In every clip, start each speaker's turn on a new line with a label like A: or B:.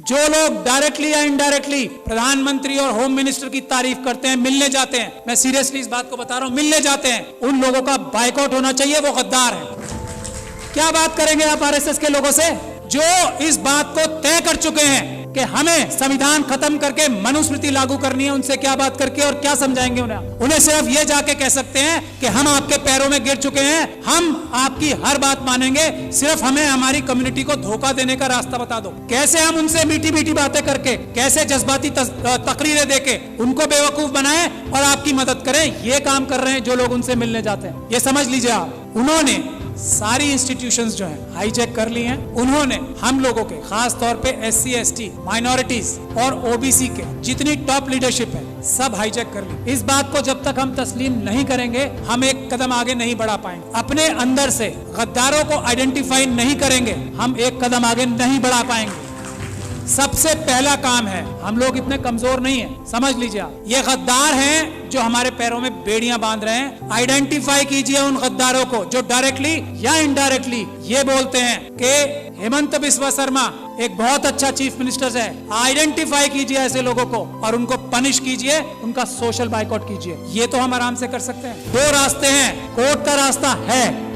A: जो लोग डायरेक्टली या इनडायरेक्टली प्रधानमंत्री और होम मिनिस्टर की तारीफ करते हैं, मिलने जाते हैं, मैं सीरियसली इस बात को बता रहा हूं, मिलने जाते हैं, उन लोगों का बायकॉट होना चाहिए, वो गद्दार है। क्या बात करेंगे आप आरएसएस के लोगों से जो इस बात को तय कर चुके हैं कि हमें संविधान खत्म करके मनुस्मृति लागू करनी है? उनसे क्या बात करके और क्या समझाएंगे उन्हें सिर्फ ये जाके कह सकते हैं कि हम आपके पैरों में गिर चुके हैं, हम आपकी हर बात मानेंगे, सिर्फ हमें हमारी कम्युनिटी को धोखा देने का रास्ता बता दो। कैसे हम उनसे मीठी मीठी बातें करके, कैसे जज्बाती तकरीरें देके उनको बेवकूफ बनाएं और आपकी मदद करें, ये काम कर रहे हैं जो लोग उनसे मिलने जाते हैं। ये समझ लीजिए आप, उन्होंने सारी इंस्टीट्यूशंस जो हैं हाईजैक कर ली हैं। उन्होंने हम लोगों के, खास तौर पे एससी, एसटी, माइनॉरिटीज और ओबीसी के जितनी टॉप लीडरशिप है सब हाईजैक कर ली। इस बात को जब तक हम तस्लीम नहीं करेंगे हम एक कदम आगे नहीं बढ़ा पाएंगे। अपने अंदर से गद्दारों को आइडेंटिफाई नहीं करेंगे हम एक कदम आगे नहीं बढ़ा पाएंगे। सबसे पहला काम है, हम लोग इतने कमजोर नहीं हैं, समझ लीजिए आप, ये गद्दार हैं जो हमारे पैरों में बेड़ियां बांध रहे हैं। आइडेंटिफाई कीजिए उन गद्दारों को जो डायरेक्टली या इनडायरेक्टली ये बोलते हैं कि हेमंत बिस्वा शर्मा एक बहुत अच्छा चीफ मिनिस्टर है। आइडेंटिफाई कीजिए ऐसे लोगों को और उनको पनिश कीजिए, उनका सोशल बाइकआउट कीजिए। ये तो हम आराम से कर सकते हैं। दो रास्ते हैं, कोर्ट का रास्ता है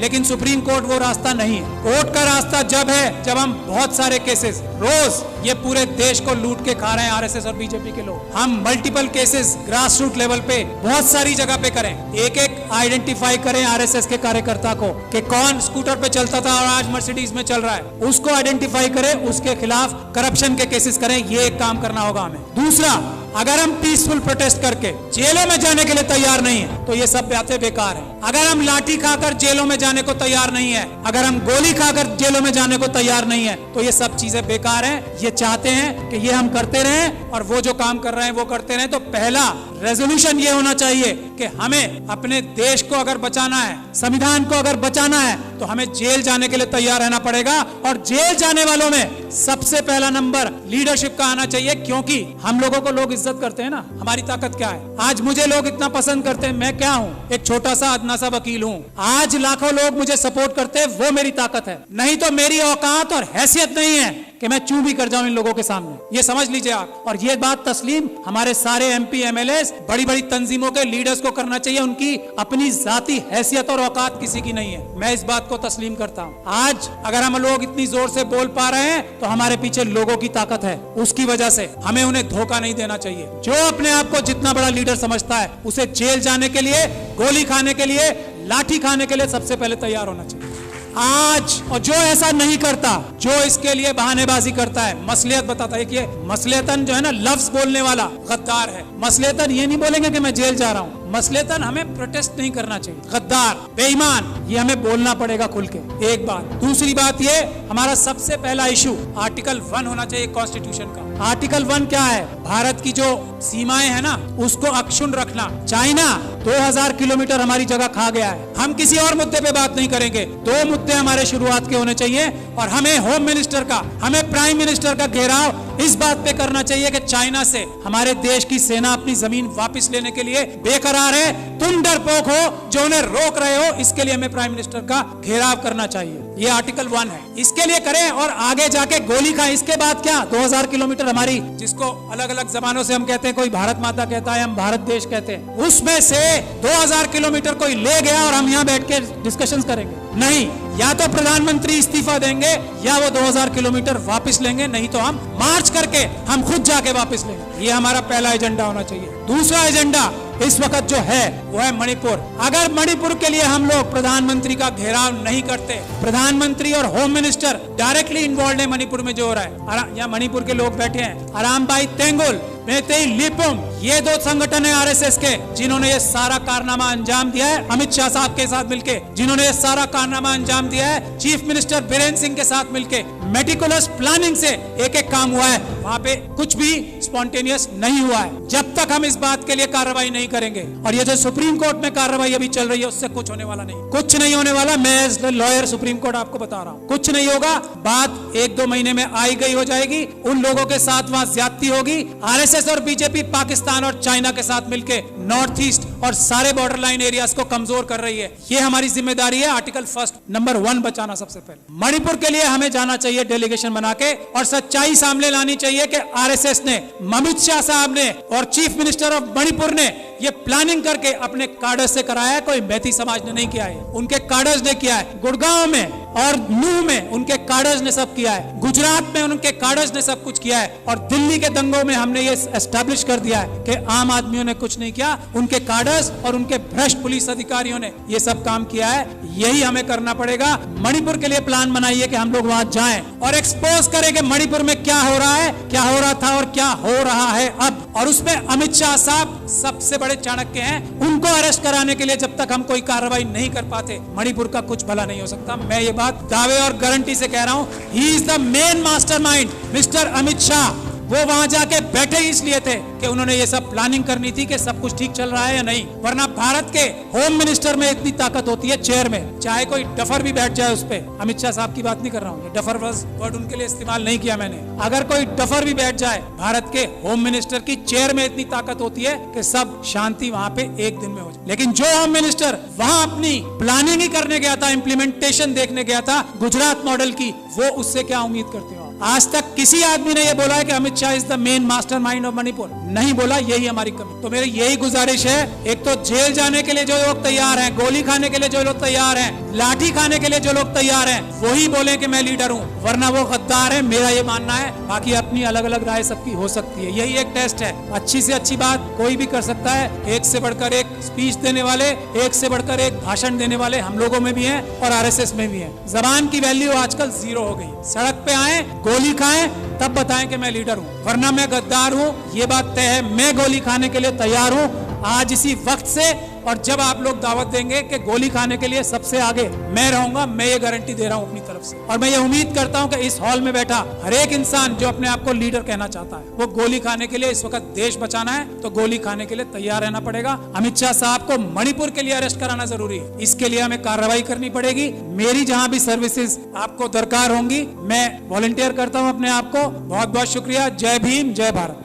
A: लेकिन सुप्रीम कोर्ट वो रास्ता नहीं है। कोर्ट का रास्ता जब है जब हम बहुत सारे केसेस, रोज ये पूरे देश को लूट के खा रहे हैं आरएसएस और बीजेपी के लोग, हम multiple cases grass root level पे बहुत सारी जगह पे करें, एक एक आइडेंटिफाई करें आरएसएस के कार्यकर्ता को कि कौन स्कूटर पे चलता था और आज मर्सिडीज में चल रहा है, उसको आइडेंटिफाई करें, उसके खिलाफ करप्शन के केसेस करें। ये एक काम करना होगा हमें। दूसरा, अगर हम पीसफुल प्रोटेस्ट करके जेलों में जाने के लिए तैयार नहीं है तो ये सब बातें बेकार है। अगर हम लाठी खाकर जेलों में जाने को तैयार नहीं है, अगर हम गोली खाकर जेलों में जाने को तैयार नहीं है तो ये सब चीजें बेकार हैं। ये चाहते हैं कि ये हम करते रहें और वो जो काम कर रहे हैं वो करते रहें। तो पहला रेजोल्यूशन ये होना चाहिए कि हमें अपने देश को अगर बचाना है, संविधान को अगर बचाना है तो हमें जेल जाने के लिए तैयार रहना पड़ेगा। और जेल जाने वालों में सबसे पहला नंबर लीडरशिप का आना चाहिए, क्योंकि हम लोगों को लोग इज्जत करते हैं ना। हमारी ताकत क्या है? आज मुझे लोग इतना पसंद करते हैं, मैं क्या हूँ? एक छोटा सा अदना सा वकील हूँ। आज लाखों लोग मुझे सपोर्ट करते हैं, वो मेरी ताकत है। नहीं तो मेरी औकात और हैसियत नहीं है कि मैं चूं भी कर जाऊं इन लोगों के सामने। ये समझ लीजिए आप। और ये बात तस्लीम हमारे सारे एमपी, एमएलए, बड़ी बड़ी तंजीमों के लीडर्स को करना चाहिए। उनकी अपनी जाती हैसियत और औकात किसी की नहीं है। मैं इस बात को तस्लीम करता हूँ। आज अगर हम लोग इतनी जोर से बोल पा रहे हैं तो हमारे पीछे लोगों की ताकत है। उसकी वजह से हमें उन्हें धोखा नहीं देना चाहिए। जो अपने आप को जितना बड़ा लीडर समझता है उसे जेल जाने के लिए, गोली खाने के लिए, लाठी खाने के लिए सबसे पहले तैयार होना चाहिए आज। और जो ऐसा नहीं करता, जो इसके लिए बहानेबाजी करता है, मसलियत बताता है, ये मसलियतन जो है ना, लफ्ज बोलने वाला गद्दार है। मसलियतन ये नहीं बोलेंगे कि मैं जेल जा रहा हूँ, मसलियतन हमें प्रोटेस्ट नहीं करना चाहिए। गद्दार, बेईमान, ये हमें बोलना पड़ेगा खुल के। एक बात। दूसरी बात, ये हमारा सबसे पहला इशू आर्टिकल 1 होना चाहिए कॉन्स्टिट्यूशन का। आर्टिकल 1 क्या है? भारत की जो सीमाएं है ना उसको अक्षुण्ण रखना। चाइना 2000 किलोमीटर हमारी जगह खा गया है। हम किसी और मुद्दे पे बात नहीं करेंगे, दो मुद्दे हमारे शुरुआत के होने चाहिए। और हमें होम मिनिस्टर का, हमें प्राइम मिनिस्टर का घेराव इस बात पे करना चाहिए कि चाइना से हमारे देश की सेना अपनी जमीन वापस लेने के लिए बेकरार है। तुम डरपोक हो जो उन्हें रोक रहे हो, इसके लिए हमें प्राइम मिनिस्टर का घेराव करना चाहिए। ये आर्टिकल 1 है, इसके लिए करें। और आगे जाके गोली खाएं। इसके बाद क्या? 2000 किलोमीटर हमारी, जिसको अलग अलग जमानों से हम कहते हैं, कोई भारत माता कहता है, हम भारत देश कहते हैं, उसमें से 2000 किलोमीटर कोई ले गया और हम यहाँ बैठ के डिस्कशन करेंगे? नहीं। या तो प्रधानमंत्री इस्तीफा देंगे या वो 2000 किलोमीटर वापस लेंगे, नहीं तो हम मार्च करके हम खुद जाके वापस लेंगे। ये हमारा पहला एजेंडा होना चाहिए। दूसरा एजेंडा इस वक्त जो है वो है मणिपुर। अगर मणिपुर के लिए हम लोग प्रधानमंत्री का घेराव नहीं करते, प्रधानमंत्री और होम मिनिस्टर डायरेक्टली इन्वॉल्व है मणिपुर में जो हो रहा है, यहाँ मणिपुर के लोग बैठे हैं, अरामबाई तेंगुल, मेतेई लिपुंग, ये दो संगठन है आरएसएस के जिन्होंने ये सारा कारनामा अंजाम दिया है। अमित शाह साहब के साथ मिलके जिन्होंने ये सारा कारनामा अंजाम दिया है, चीफ मिनिस्टर बीरेन सिंह के साथ मिलके मेटिकुलस प्लानिंग से एक एक काम हुआ है। वहां पे कुछ भी स्पॉन्टेनियस नहीं हुआ है। जब तक हम इस बात के लिए कार्रवाई नहीं करेंगे, और ये जो सुप्रीम कोर्ट में कार्रवाई अभी चल रही है उससे कुछ होने वाला नहीं, कुछ नहीं होने वाला। मैं एज लॉयर सुप्रीम कोर्ट आपको बता रहा हूँ, कुछ नहीं होगा। बात 1-2 महीने में आई गई हो जाएगी। उन लोगों के साथ वहां ज्यादती होगी। आरएसएस और बीजेपी पाकिस्तान और चाइना के साथ मिलके नॉर्थ ईस्ट और सारे बॉर्डर लाइन एरियाज को कमजोर कर रही है। ये हमारी जिम्मेदारी है। आर्टिकल 1 नंबर 1 बचाना सबसे पहले। मणिपुर के लिए हमें जाना चाहिए डेलीगेशन बना के और सच्चाई सामने लानी चाहिए कि आरएसएस ने, अमित शाह साहब ने और चीफ मिनिस्टर ऑफ मणिपुर ने ये प्लानिंग करके अपने कार्डर्स से कराया है। कोई मैती समाज ने नहीं किया है, उनके कार्डर्स ने किया है। गुड़गांव में और नूह में उनके कार्डर्स ने सब किया है। गुजरात में उनके कार्डर्स ने सब कुछ किया है। और दिल्ली के दंगों में हमने ये एस्टैब्लिश कर दिया है कि आम आदमियों ने कुछ नहीं किया, उनके कार्डर्स और उनके भ्रष्ट पुलिस अधिकारियों ने ये सब काम किया है। यही हमें करना पड़ेगा। मणिपुर के लिए प्लान बनाइए कि हम लोग वहां जाएं और एक्सपोज करें कि मणिपुर में क्या हो रहा है, क्या हो रहा था और क्या हो रहा है अब। और उसमें अमित शाह साहब सबसे बड़े चाणक्य हैं। उनको अरेस्ट कराने के लिए जब तक हम कोई कार्रवाई नहीं कर पाते, मणिपुर का कुछ भला नहीं हो सकता। मैं ये बात दावे और गारंटी से कह रहा हूं। He is the main mastermind, mister Amit Shah. वो वहां जाके बैठे इसलिए थे कि उन्होंने ये सब प्लानिंग करनी थी कि सब कुछ ठीक चल रहा है या नहीं। वरना भारत के होम मिनिस्टर में इतनी ताकत होती है, चेयर में, चाहे कोई डफर भी बैठ जाए उस पे। अमित शाह साहब की बात नहीं कर रहा हूँ, डफर वर्ड उनके लिए इस्तेमाल नहीं किया मैंने। अगर कोई डफर भी बैठ जाए, भारत के होम मिनिस्टर की चेयर में इतनी ताकत होती है कि सब शांति वहां पे एक दिन में हो जाए। लेकिन जो होम मिनिस्टर वहां अपनी प्लानिंग ही करने गया था, इम्प्लीमेंटेशन देखने गया था गुजरात मॉडल की, वो उससे क्या उम्मीद करते हो? आज तक किसी आदमी ने यह बोला है कि Amit Shah is the main mastermind of Manipur? नहीं बोला। यही हमारी कमी। तो मेरी यही गुजारिश है, एक तो जेल जाने के लिए जो लोग तैयार हैं, गोली खाने के लिए जो लोग तैयार हैं, लाठी खाने के लिए जो लोग तैयार हैं, वही बोले कि मैं लीडर हूं, वरना वो गद्दार है। मेरा ये मानना है। बाकी अपनी अलग अलग राय सबकी हो सकती है। यही एक टेस्ट है। अच्छी से अच्छी बात कोई भी कर सकता है। एक से बढ़कर एक स्पीच देने वाले, एक से बढ़कर एक भाषण देने वाले हम लोगों में भी हैं और आरएसएस में भी हैं। जबान की वैल्यू आजकल 0 हो गई। सड़क पे आए, गोली खाएं, तब बताएं कि मैं लीडर हूं, वरना मैं गद्दार हूं। ये बात तय है। मैं गोली खाने के लिए तैयार हूं आज इसी वक्त से। और जब आप लोग दावत देंगे कि गोली खाने के लिए सबसे आगे मैं रहूंगा, मैं ये गारंटी दे रहा हूं अपनी तरफ से। और मैं ये उम्मीद करता हूं कि इस हॉल में बैठा हर एक इंसान जो अपने आप को लीडर कहना चाहता है, वो गोली खाने के लिए, इस वक्त देश बचाना है तो गोली खाने के लिए तैयार रहना पड़ेगा। अमित शाह साहब को मणिपुर के लिए अरेस्ट कराना जरूरी है। इसके लिए हमें कार्रवाई करनी पड़ेगी। मेरी जहां भी सर्विसेज आपको दरकार होंगी, मैं वॉलंटियर करता हूं अपने आप को। बहुत बहुत शुक्रिया। जय भीम, जय Bharat.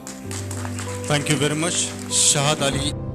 B: Thank you very much. Shahid Ali.